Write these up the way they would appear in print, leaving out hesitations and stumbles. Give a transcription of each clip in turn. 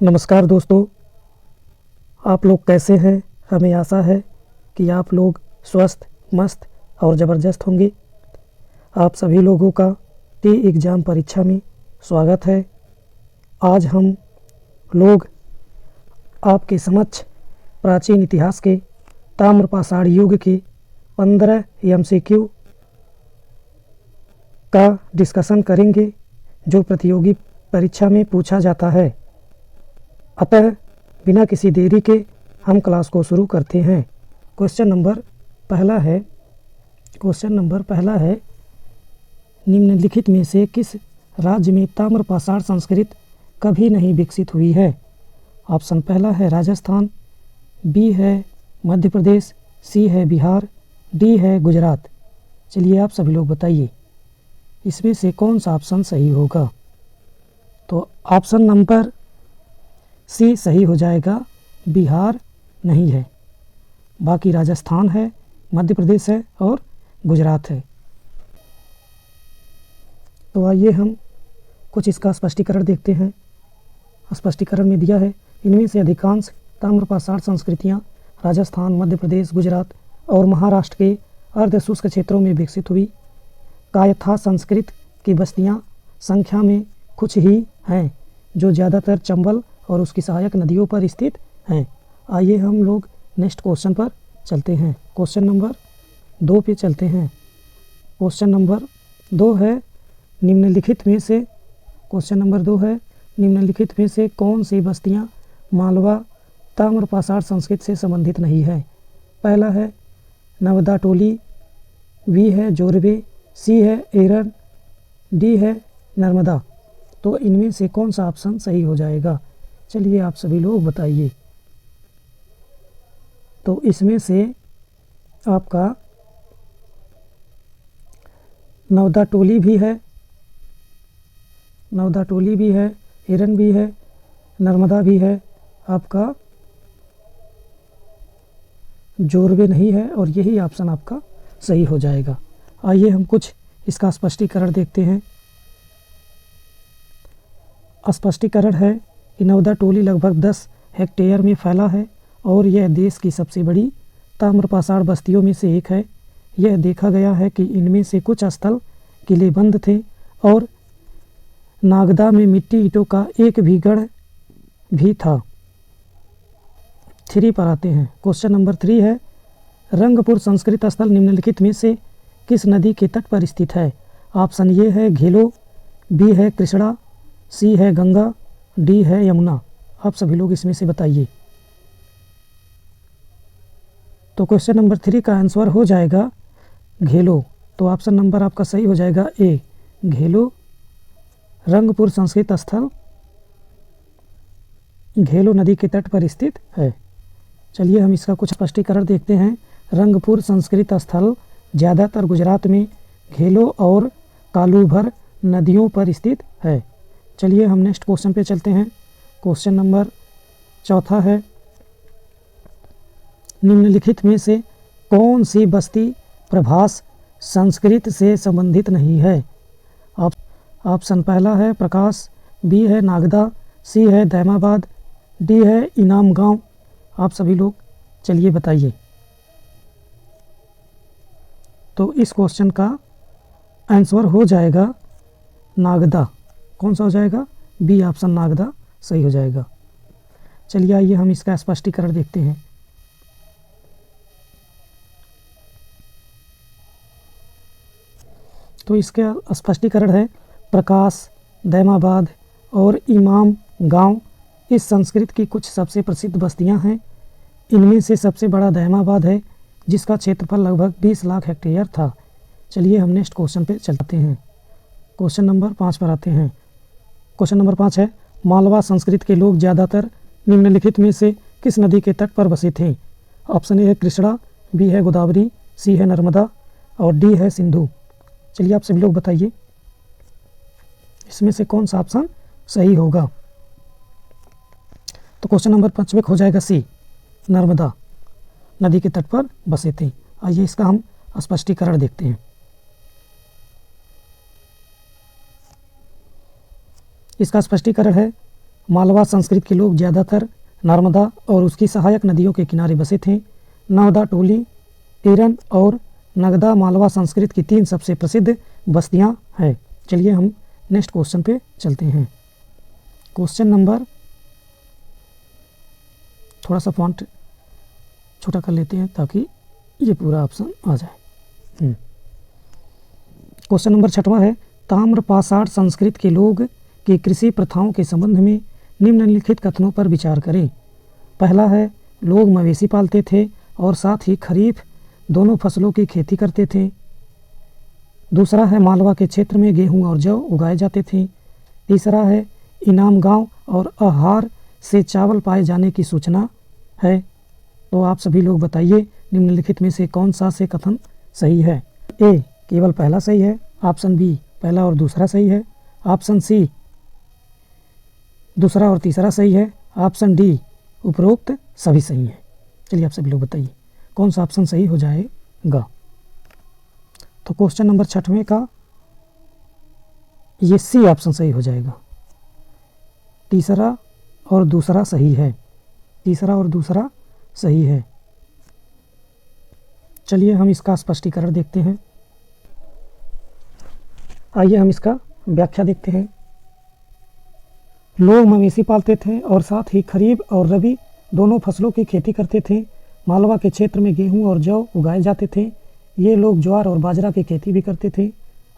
नमस्कार दोस्तों, आप लोग कैसे हैं। हमें आशा है कि आप लोग स्वस्थ, मस्त और ज़बरदस्त होंगे। आप सभी लोगों का टी एग्ज़ाम परीक्षा में स्वागत है। आज हम लोग आपके समक्ष प्राचीन इतिहास के ताम्रपाषाण युग के 15 MCQ का डिस्कशन करेंगे जो प्रतियोगी परीक्षा में पूछा जाता है। अतः बिना किसी देरी के हम क्लास को शुरू करते हैं। क्वेश्चन नंबर पहला है निम्नलिखित में से किस राज्य में ताम्रपाषाण संस्कृति कभी नहीं विकसित हुई है। ऑप्शन पहला है राजस्थान, बी है मध्य प्रदेश, सी है बिहार, डी है गुजरात। चलिए आप सभी लोग बताइए इसमें से कौन सा ऑप्शन सही होगा। तो ऑप्शन नंबर सी सही हो जाएगा, बिहार नहीं है। बाकी राजस्थान है, मध्य प्रदेश है और गुजरात है। तो आइए हम कुछ इसका स्पष्टीकरण देखते हैं। स्पष्टीकरण में दिया है इनमें से अधिकांश ताम्रपाषाण संस्कृतियां राजस्थान, मध्य प्रदेश, गुजरात और महाराष्ट्र के अर्धशुष्क क्षेत्रों में विकसित हुई। कायथा संस्कृत की बस्तियां संख्या में कुछ ही हैं जो ज़्यादातर चंबल और उसकी सहायक नदियों पर स्थित हैं। आइए हम लोग नेक्स्ट क्वेश्चन पर चलते हैं। क्वेश्चन नंबर 2 पे चलते हैं। क्वेश्चन नंबर 2 है निम्नलिखित में से कौन सी बस्तियां मालवा ताम्रपाषाण संस्कृति से संबंधित नहीं है। पहला है नवदा टोली, बी है जोरबे, सी है एरन, डी है नर्मदा। तो इनमें से कौन सा ऑप्शन सही हो जाएगा। चलिए आप सभी लोग बताइए। तो इसमें से आपका नवदा टोली भी है, एरन भी है, नर्मदा भी है, आपका जोरबे नहीं है और यही ऑप्शन आपका सही हो जाएगा। आइए हम कुछ इसका स्पष्टीकरण देखते हैं। स्पष्टीकरण है कि नवदा टोली लगभग 10 हेक्टेयर में फैला है और यह देश की सबसे बड़ी ताम्रपाषाण बस्तियों में से एक है। यह देखा गया है कि इनमें से कुछ स्थल किलेबंद थे और नागदा में मिट्टी ईंटों का एक भी गढ़ भी था। 3 पर आते हैं। क्वेश्चन नंबर 3 है रंगपुर संस्कृत स्थल निम्नलिखित में से किस नदी के तट पर स्थित है। ऑप्शन ए है घेलो, बी है कृष्णा, सी है गंगा, डी है यमुना। आप सभी लोग इसमें से बताइए। तो क्वेश्चन नंबर 3 का आंसर हो जाएगा घेलो। तो ऑप्शन नंबर आपका सही हो जाएगा ए, घेलो रंगपुर संस्कृत स्थल घेलो नदी के तट पर स्थित है। चलिए हम इसका कुछ स्पष्टीकरण देखते हैं। रंगपुर संस्कृत स्थल ज़्यादातर गुजरात में घेलो और कालूभर नदियों पर स्थित है। चलिए हम नेक्स्ट क्वेश्चन पे चलते हैं। क्वेश्चन नंबर 4 है निम्नलिखित में से कौन सी बस्ती प्रभास संस्कृत से संबंधित नहीं है। ऑप्शन पहला है प्रकाश, बी है नागदा, सी है दैमाबाद, डी है इनाम गांव। आप सभी लोग चलिए बताइए। तो इस क्वेश्चन का आंसर हो जाएगा नागदा। कौन सा हो जाएगा, बी ऑप्शन नागदा सही हो जाएगा। चलिए आइए हम इसका स्पष्टीकरण देखते हैं। तो इसका स्पष्टीकरण है प्रकाश, दैमाबाद और इमाम गांव इस संस्कृत की कुछ सबसे प्रसिद्ध बस्तियां हैं। इनमें से सबसे बड़ा दैमाबाद है जिसका क्षेत्रफल लगभग 20 लाख हेक्टेयर था। चलिए हम नेक्स्ट क्वेश्चन पे चलते हैं। क्वेश्चन नंबर 5 पर आते हैं। क्वेश्चन नंबर 5 है मालवा संस्कृति के लोग ज़्यादातर निम्नलिखित में से किस नदी के तट पर बसे थे। ऑप्शन ए है कृष्णा, बी है गोदावरी, सी है नर्मदा और डी है सिंधु। चलिए आप सभी लोग बताइए इसमें से कौन सा ऑप्शन सही होगा। तो क्वेश्चन नंबर 5 में हो जाएगा सी, नर्मदा नदी के तट पर बसे थे। आइए इसका हम स्पष्टीकरण देखते हैं। इसका स्पष्टीकरण है मालवा संस्कृत के लोग ज़्यादातर नर्मदा और उसकी सहायक नदियों के किनारे बसे थे। नवदा, टोली, एरन और नगदा मालवा संस्कृत की 3 सबसे प्रसिद्ध बस्तियां हैं। चलिए हम नेक्स्ट क्वेश्चन पे चलते हैं। क्वेश्चन नंबर, थोड़ा सा फॉन्ट छोटा कर लेते हैं ताकि ये पूरा ऑप्शन आ जाए। क्वेश्चन नंबर 6वां है, ताम्रपाषाण संस्कृत के लोग की कृषि प्रथाओं के संबंध में निम्नलिखित कथनों पर विचार करें। पहला है, लोग मवेशी पालते थे और साथ ही खरीफ दोनों फसलों की खेती करते थे। दूसरा है, मालवा के क्षेत्र में गेहूं और जौ उगाए जाते थे। तीसरा है, इनाम गांव और आहार से चावल पाए जाने की सूचना है। तो आप सभी लोग बताइए निम्नलिखित में से कौन सा से कथन सही है। ए, केवल पहला सही है। ऑप्शन बी, पहला और दूसरा सही है। ऑप्शन सी, दूसरा और तीसरा सही है। ऑप्शन डी, उपरोक्त सभी सही है। चलिए आप सभी लोग बताइए कौन सा ऑप्शन सही हो जाएगा। तो क्वेश्चन नंबर 6वें का ये सी ऑप्शन सही हो जाएगा। तीसरा और दूसरा सही है। तीसरा और दूसरा सही है। चलिए हम इसका स्पष्टीकरण देखते हैं। आइए हम इसका व्याख्या देखते हैं। लोग मवेशी पालते थे और साथ ही खरीफ और रबी दोनों फसलों की खेती करते थे। मालवा के क्षेत्र में गेहूं और जौ उगाए जाते थे। ये लोग ज्वार और बाजरा की खेती भी करते थे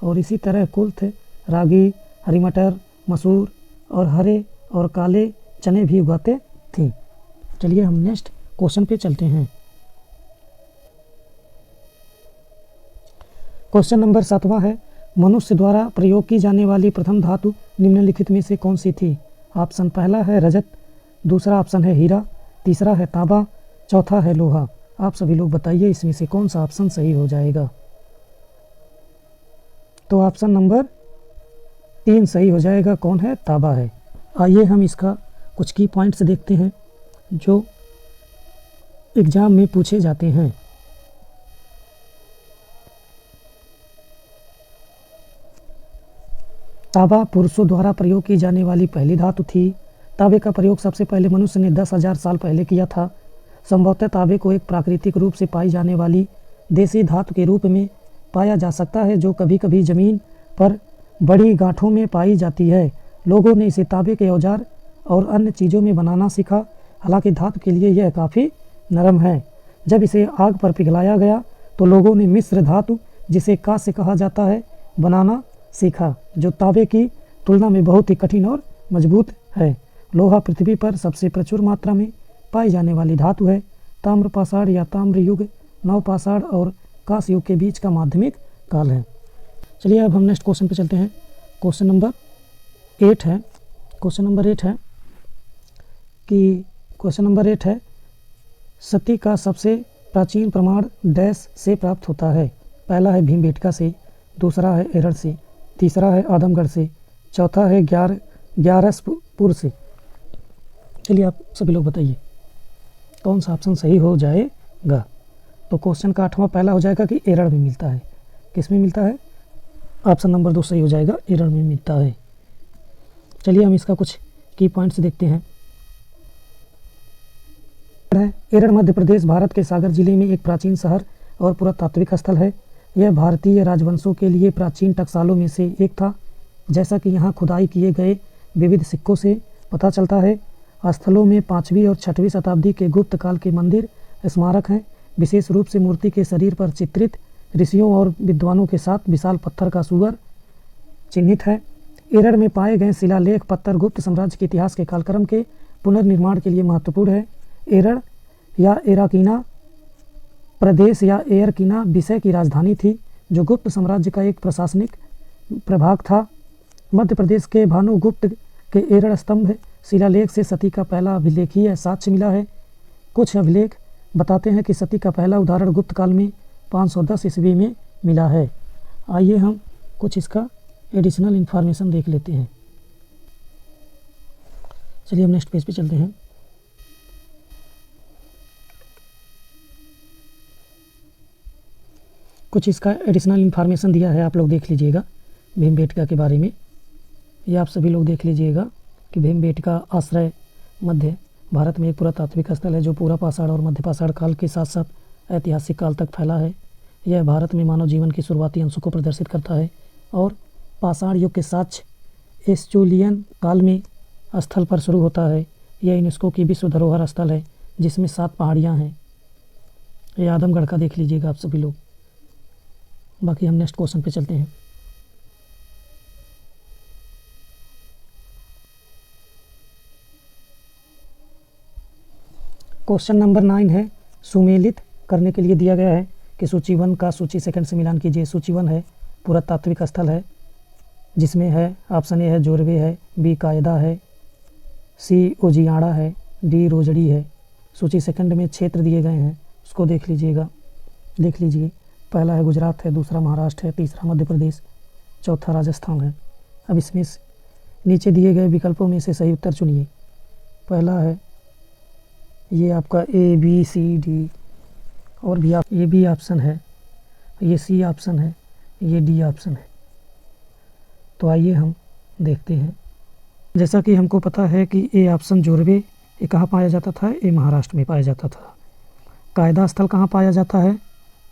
और इसी तरह कुल्थ, रागी, हरी मटर, मसूर और हरे और काले चने भी उगाते थे। चलिए हम नेक्स्ट क्वेश्चन पे चलते हैं। क्वेश्चन नंबर 7वां है, मनुष्य द्वारा प्रयोग की जाने वाली प्रथम धातु निम्नलिखित में से कौन सी थी। ऑप्शन पहला है रजत, दूसरा ऑप्शन है हीरा, तीसरा है तांबा, चौथा है लोहा। आप सभी लोग बताइए इसमें से कौन सा ऑप्शन सही हो जाएगा। तो ऑप्शन नंबर 3 सही हो जाएगा। कौन है? तांबा है। आइए हम इसका कुछ की पॉइंट्स देखते हैं जो एग्जाम में पूछे जाते हैं। तांबा पुरुषों द्वारा प्रयोग की जाने वाली पहली धातु थी। तांबे का प्रयोग सबसे पहले मनुष्य ने 10,000 साल पहले किया था। संभवतः तांबे को एक प्राकृतिक रूप से पाई जाने वाली देसी धातु के रूप में पाया जा सकता है जो कभी कभी जमीन पर बड़ी गांठों में पाई जाती है। लोगों ने इसे तांबे के औजार और अन्य चीज़ों में बनाना सीखा। हालांकि धातु के लिए यह काफ़ी नरम है। जब इसे आग पर पिघलाया गया तो लोगों ने मिश्र धातु, जिसे कांस्य कहा जाता है, बनाना सीखा, जो तांबे की तुलना में बहुत ही कठिन और मजबूत है। लोहा पृथ्वी पर सबसे प्रचुर मात्रा में पाई जाने वाली धातु है। ताम्रपाषाण या ताम्र युग नवपाषाण और कांस्य युग के बीच का माध्यमिक काल है। चलिए अब हम नेक्स्ट क्वेश्चन पे चलते हैं। क्वेश्चन नंबर 8 है। क्वेश्चन नंबर 8 है सती का सबसे प्राचीन प्रमाण डैश से प्राप्त होता है। पहला है भीमबेटका से, दूसरा है एरड़ से, तीसरा है आदमगढ़ से, चौथा है ग्यारसपुर से। चलिए आप सभी लोग बताइए कौन सा ऑप्शन सही हो जाएगा। तो क्वेश्चन का 8वां पहला हो जाएगा कि एरड़ में मिलता है। किस में मिलता है? ऑप्शन नंबर 2 सही हो जाएगा, एरड़ में मिलता है। चलिए हम इसका कुछ की पॉइंट्स देखते हैं। एरड़ मध्य प्रदेश भारत के सागर जिले में एक प्राचीन शहर और पुरातात्विक स्थल है। यह भारतीय राजवंशों के लिए प्राचीन टकसालों में से एक था। जैसा कि यहाँ खुदाई किए गए विविध सिक्कों से पता चलता है, स्थलों में 5वीं और 6वीं शताब्दी के गुप्त काल के मंदिर स्मारक हैं। विशेष रूप से मूर्ति के शरीर पर चित्रित ऋषियों और विद्वानों के साथ विशाल पत्थर का सुअर चिन्हित है। एरड़ में पाए गए शिलालेख पत्थर गुप्त साम्राज्य के इतिहास के कालक्रम के पुनर्निर्माण के लिए महत्वपूर्ण है। एरड़ या एराकीना प्रदेश या एरकीना विषय की राजधानी थी, जो गुप्त साम्राज्य का एक प्रशासनिक प्रभाग था। मध्य प्रदेश के भानुगुप्त के एरड़ स्तंभ शिलालेख से सती का पहला अभिलेखीय साक्ष्य मिला है। कुछ अभिलेख बताते हैं कि सती का पहला उदाहरण गुप्त काल में 510 ईस्वी में मिला है। आइए हम कुछ इसका एडिशनल इन्फॉर्मेशन देख लेते हैं। चलिए हम नेक्स्ट पेज पे चलते हैं। कुछ इसका एडिशनल इन्फॉर्मेशन दिया है, आप लोग देख लीजिएगा भीमबेटका के बारे में। ये आप सभी लोग देख लीजिएगा कि भीमबेटका आश्रय मध्य भारत में एक पुरातात्विक स्थल है जो पूरा पाषाण और मध्य पाषाण काल के साथ साथ ऐतिहासिक काल तक फैला है। यह भारत में मानव जीवन की शुरुआती अंशों को प्रदर्शित करता है और पाषाण युग के साक्ष्य एस्चुलियन काल में स्थल पर शुरू होता है। यह यूनेस्को की विश्व धरोहर स्थल है जिसमें 7 पहाड़ियाँ हैं। ये आदमगढ़ का देख लीजिएगा आप सभी लोग। बाकी हम नेक्स्ट क्वेश्चन पे चलते हैं। क्वेश्चन नंबर 9 है, सुमेलित करने के लिए दिया गया है कि सूची 1 का सूची 2 से मिलान कीजिए। सूची 1 है पुरातात्विक स्थल है जिसमें है ऑप्शन ए है जोरवे है, बी कायदा है, सी ओजियाड़ा है, डी रोजड़ी है। सूची 2 में क्षेत्र दिए गए हैं, उसको देख लीजिए। पहला है गुजरात है, दूसरा महाराष्ट्र है, तीसरा मध्य प्रदेश, चौथा राजस्थान है। अब इसमें नीचे दिए गए विकल्पों में से सही उत्तर चुनिए। पहला है ये आपका ए बी सी डी, और भी ये बी ऑप्शन है, ये सी ऑप्शन है, ये डी ऑप्शन है। तो आइए हम देखते हैं। जैसा कि हमको पता है कि ए ऑप्शन जोरवे ये कहाँ पाया जाता था, ये महाराष्ट्र में पाया जाता था। कायदा स्थल कहाँ पाया जाता है,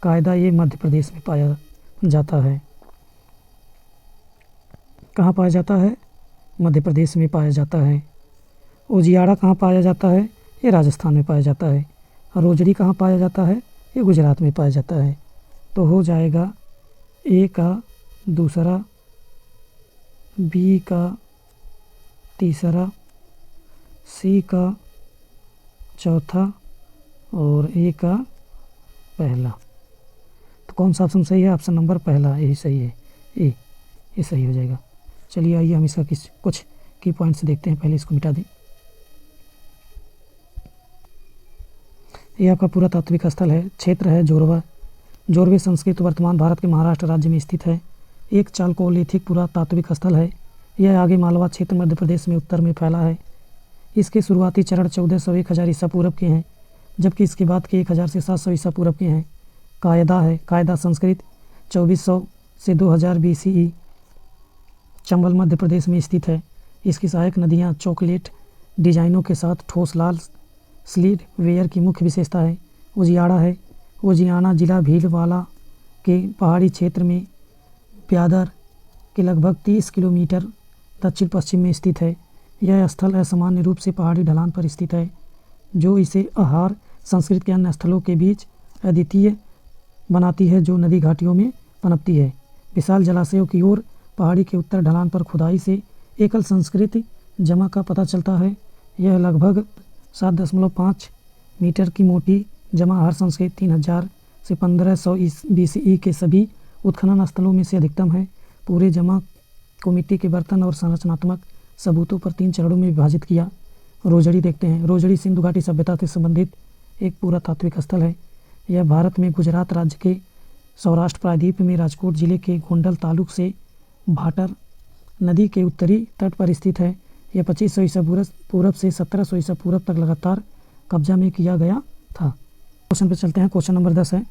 कायदा ये मध्य प्रदेश में पाया जाता है। कहाँ पाया जाता है, मध्य प्रदेश में पाया जाता है। ओजियाड़ा कहाँ पाया जाता है, ये राजस्थान में पाया जाता है। रोजड़ी कहाँ पाया जाता है, ये गुजरात में पाया जाता है। तो हो जाएगा ए का दूसरा, बी का तीसरा, सी का चौथा और ए का पहला। तो कौन सा ऑप्शन सही है, ऑप्शन नंबर पहला यही सही है, ए, ये सही हो जाएगा। चलिए आइए हम इसका कुछ की पॉइंट्स देखते हैं। पहले इसको मिटा दें। ये आपका पुरातात्विक स्थल है, क्षेत्र है जोरवा। जोरवे संस्कृत वर्तमान भारत के महाराष्ट्र राज्य में स्थित है। एक चालकोलिथिक पुरातात्विक स्थल है। यह आगे मालवा क्षेत्र मध्य प्रदेश में उत्तर में फैला है। इसके शुरुआती चरण 1400-1000 ईसा पूर्व के हैं, जबकि इसके बाद के 1000 से 700 ईसा पूर्व के हैं। कायदा है, कायदा संस्कृत 2400 से 2000 BCE चंबल मध्य प्रदेश में स्थित है। इसकी सहायक नदियाँ चॉकलेट डिजाइनों के साथ ठोस लाल स्लीड वेयर की मुख्य विशेषता है। ओजियाड़ा है, ओजियाना जिला भीलवाला के पहाड़ी क्षेत्र में ब्यादर के लगभग 30 किलोमीटर दक्षिण पश्चिम में स्थित है। यह स्थल असामान्य रूप से पहाड़ी ढलान पर स्थित है, जो इसे आहार संस्कृत के अन्य स्थलों के बीच अद्वितीय बनाती है, जो नदी घाटियों में पनपती है। विशाल जलाशयों की ओर पहाड़ी के उत्तर ढलान पर खुदाई से एकल संस्कृति जमा का पता चलता है। यह लगभग 7.5 मीटर की मोटी जमा हर संस्कृत 3000 से 1500 BCE के सभी उत्खनन स्थलों में से अधिकतम है। पूरे जमा को मिट्टी के बर्तन और संरचनात्मक सबूतों पर 3 चरणों में विभाजित किया। रोजड़ी देखते हैं। रोजड़ी सिंधु घाटी सभ्यता से संबंधित एक पुरातात्विक स्थल है। यह भारत में गुजरात राज्य के सौराष्ट्र प्रायद्वीप में राजकोट जिले के गोंडल तालुक से भाटर नदी के उत्तरी तट पर स्थित है। यह 2500 ईसा पूर्व से 1700 ईसा पूर्व तक लगातार कब्जा में किया गया था। क्वेश्चन पर चलते हैं। क्वेश्चन नंबर 10 है,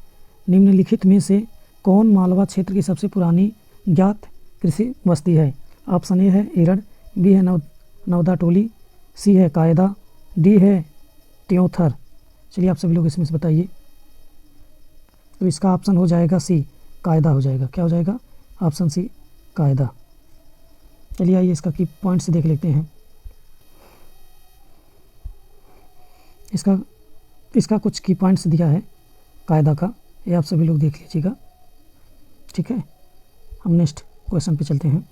निम्नलिखित में से कौन मालवा क्षेत्र की सबसे पुरानी ज्ञात कृषि बस्ती है। ऑप्शन ए है एरड़, बी है नवदा टोली, सी है कायदा, डी है त्योंथर। चलिए आप सभी लोग इसमें से बताइए। तो इसका ऑप्शन हो जाएगा सी, कायदा हो जाएगा। क्या हो जाएगा, ऑप्शन सी कायदा। चलिए आइए इसका की पॉइंट्स देख लेते हैं। इसका कुछ की पॉइंट्स दिया है कायदा का, ये आप सभी लोग देख लीजिएगा। ठीक है, हम नेक्स्ट क्वेश्चन पे चलते हैं।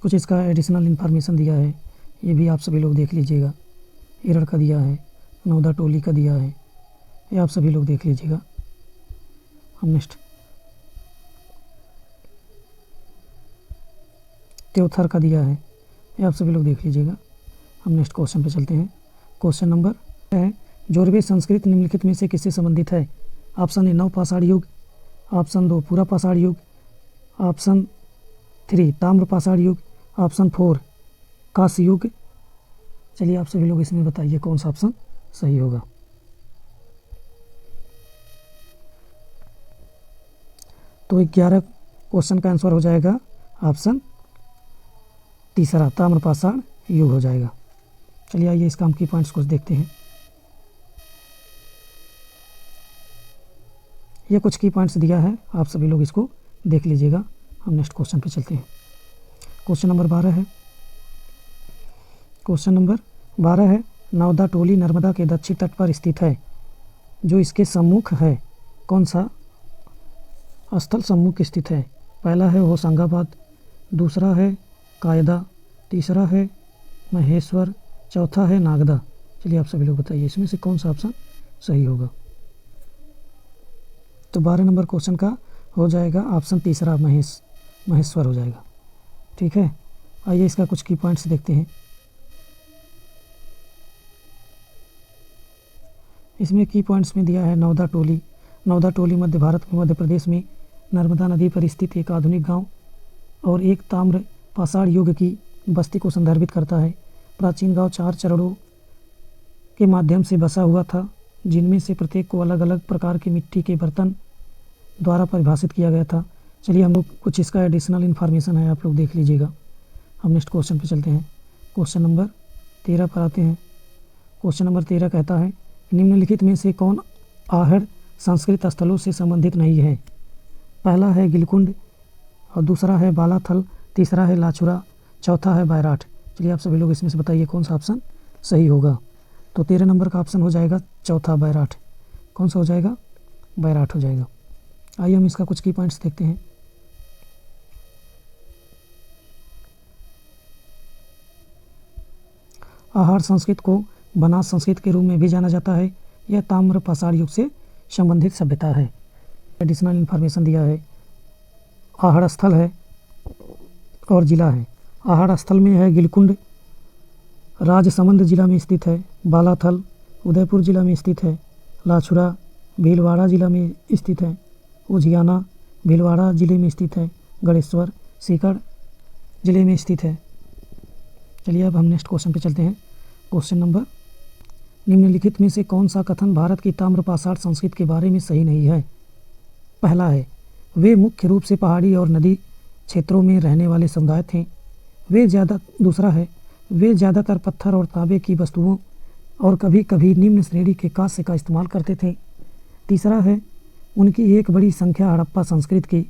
कुछ इसका एडिशनल इन्फॉर्मेशन दिया है, ये भी आप सभी लोग देख लीजिएगा। एरड़ का दिया है, नवदा टोली का दिया है, ये आप सभी लोग देख लीजिएगा। हम नेक्स्ट त्योथर का दिया है, ये आप सभी लोग देख लीजिएगा। हम नेक्स्ट क्वेश्चन पे चलते हैं। क्वेश्चन नंबर है, जोरवे संस्कृत निम्नलिखित में से किससे संबंधित है। ऑप्शन ए नव पाषाण युग, ऑप्शन 2 पूरा पाषाण युग, ऑप्शन 3 ताम्र पाषाण युग, ऑप्शन 4 कांस्य युग। चलिए आप सभी लोग इसमें बताइए कौन सा ऑप्शन सही होगा। तो 11 क्वेश्चन का आंसर हो जाएगा ऑप्शन तीसरा ताम्रपाषाण युग हो जाएगा। चलिए आइए इस काम की पॉइंट्स कुछ देखते हैं। ये कुछ की पॉइंट्स दिया है, आप सभी लोग इसको देख लीजिएगा। हम नेक्स्ट क्वेश्चन पे चलते हैं। क्वेश्चन नंबर 12 है। क्वेश्चन नंबर 12 है, नौदा टोली नर्मदा के दक्षिण तट पर स्थित है, जो इसके सम्मुख है कौन सा स्थल सम्मुख स्थित है? पहला है होशंगाबाद, दूसरा है कायदा, तीसरा है महेश्वर, चौथा है नागदा। चलिए आप सभी लोग बताइए इसमें से कौन सा ऑप्शन सही होगा। तो 12 नंबर क्वेश्चन का हो जाएगा ऑप्शन तीसरा महेश्वर हो जाएगा। ठीक है, आइए इसका कुछ की पॉइंट्स देखते हैं। इसमें की पॉइंट्स में दिया है नौदा टोली। नौदा टोली मध्य भारत में मध्य प्रदेश में नर्मदा नदी पर स्थित एक आधुनिक गांव और एक ताम्र पाषाण युग की बस्ती को संदर्भित करता है। प्राचीन गांव 4 चरणों के माध्यम से बसा हुआ था, जिनमें से प्रत्येक को अलग अलग प्रकार के मिट्टी के बर्तन द्वारा परिभाषित किया गया था। चलिए हम लोग कुछ इसका एडिशनल इन्फॉर्मेशन है, आप लोग देख लीजिएगा। हम नेक्स्ट क्वेश्चन पे चलते हैं। क्वेश्चन नंबर 13 पर आते हैं। क्वेश्चन नंबर 13 कहता है, निम्नलिखित में से कौन आहड़ संस्कृत स्थलों से संबंधित नहीं है? पहला है गिलकुंड और दूसरा है बालाथल, तीसरा है लाछुरा, चौथा है बैराठ। चलिए आप सभी लोग इसमें से बताइए कौन सा ऑप्शन सही होगा। तो 13 नंबर का ऑप्शन हो जाएगा चौथा बैराठ। कौन सा हो जाएगा? बैराठ हो जाएगा। आइए हम इसका कुछ की पॉइंट्स देखते हैं। आहड़ संस्कृत को बनास संस्कृत के रूप में भी जाना जाता है। यह ताम्र पाषाण युग से संबंधित सभ्यता है। एडिशनल इन्फॉर्मेशन दिया है। आहड़ स्थल है और जिला है। आहड़ स्थल में है गिलकुंड, राजसमंद जिला में स्थित है। बालाथल उदयपुर जिला में स्थित है। लाछुरा भीलवाड़ा जिला में स्थित है। उजियाना भीलवाड़ा जिले में स्थित है। गणेश्वर सीकर जिले में स्थित है। चलिए अब हम नेक्स्ट क्वेश्चन पे चलते हैं। क्वेश्चन नंबर, निम्नलिखित में से कौन सा कथन भारत की ताम्रपाषाण संस्कृति के बारे में सही नहीं है? पहला है, वे मुख्य रूप से पहाड़ी और नदी क्षेत्रों में रहने वाले समुदाय थे। दूसरा है, वे ज़्यादातर पत्थर और तांबे की वस्तुओं और कभी कभी निम्न श्रेणी के कांस्य का इस्तेमाल करते थे। तीसरा है, उनकी एक बड़ी संख्या हड़प्पा संस्कृति के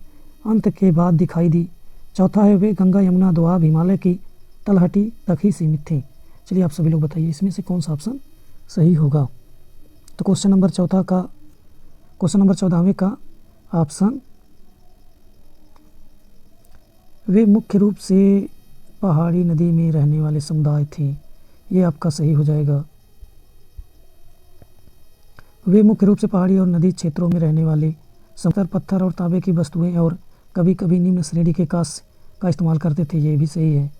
अंत के बाद दिखाई दी। चौथा है, वे गंगा यमुना दोआब हिमालय की तलहटी तक ही सीमित थे। चलिए आप सभी लोग बताइए इसमें से कौन सा ऑप्शन सही होगा। तो क्वेश्चन नंबर 14वें का ऑप्शन, वे मुख्य रूप से पहाड़ी नदी में रहने वाले समुदाय थे, ये आपका सही हो जाएगा। वे मुख्य रूप से पहाड़ी और नदी क्षेत्रों में रहने वाले समतल पत्थर और तांबे की वस्तुएं और कभी कभी निम्न श्रेणी के कांस्य का इस्तेमाल करते थे, ये भी सही है।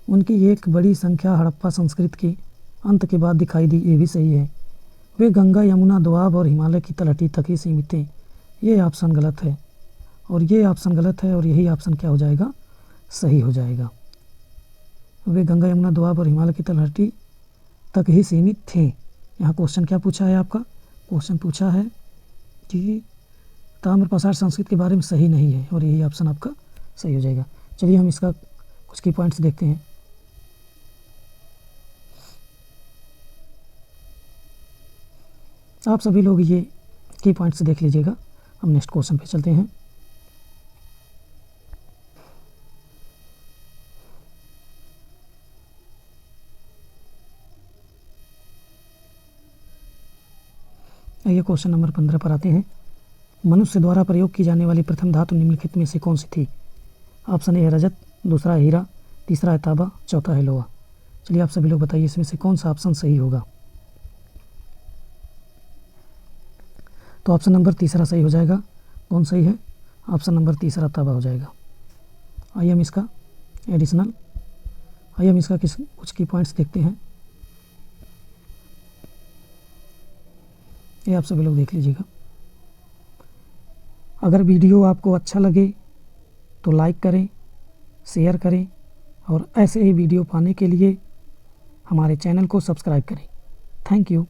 उनकी एक बड़ी संख्या हड़प्पा संस्कृति के अंत के बाद दिखाई दी, ये भी सही है। वे गंगा यमुना दोआब और हिमालय की तलहटी तक ही सीमित थे, ये ऑप्शन गलत है और ये ऑप्शन गलत है और यही ऑप्शन क्या हो जाएगा? सही हो जाएगा। वे गंगा यमुना दोआब और हिमालय की तलहटी तक ही सीमित थे। यहाँ क्वेश्चन क्या पूछा है आपका? क्वेश्चन पूछा है कि ताम्रपाषाण संस्कृति के बारे में सही नहीं है और यही ऑप्शन आपका सही हो जाएगा। चलिए हम इसका कुछ की पॉइंट्स देखते हैं। आप सभी लोग ये की पॉइंट्स देख लीजिएगा। हम नेक्स्ट क्वेश्चन पे चलते हैं। आइए क्वेश्चन नंबर 15 पर आते हैं। मनुष्य द्वारा प्रयोग की जाने वाली प्रथम धातु निम्नलिखित में से कौन सी थी? ऑप्शन ए है रजत, दूसरा है हीरा, तीसरा है तांबा, चौथा है लोहा। चलिए आप सभी लोग बताइए इसमें से कौन सा ऑप्शन सही होगा। तो ऑप्शन नंबर तीसरा सही हो जाएगा। कौन सही है? ऑप्शन नंबर तीसरा तांबा हो जाएगा। आइए हम इसका कुछ की पॉइंट्स देखते हैं। ये आप सभी लोग देख लीजिएगा। अगर वीडियो आपको अच्छा लगे तो लाइक करें, शेयर करें और ऐसे ही वीडियो पाने के लिए हमारे चैनल को सब्सक्राइब करें। Thank you.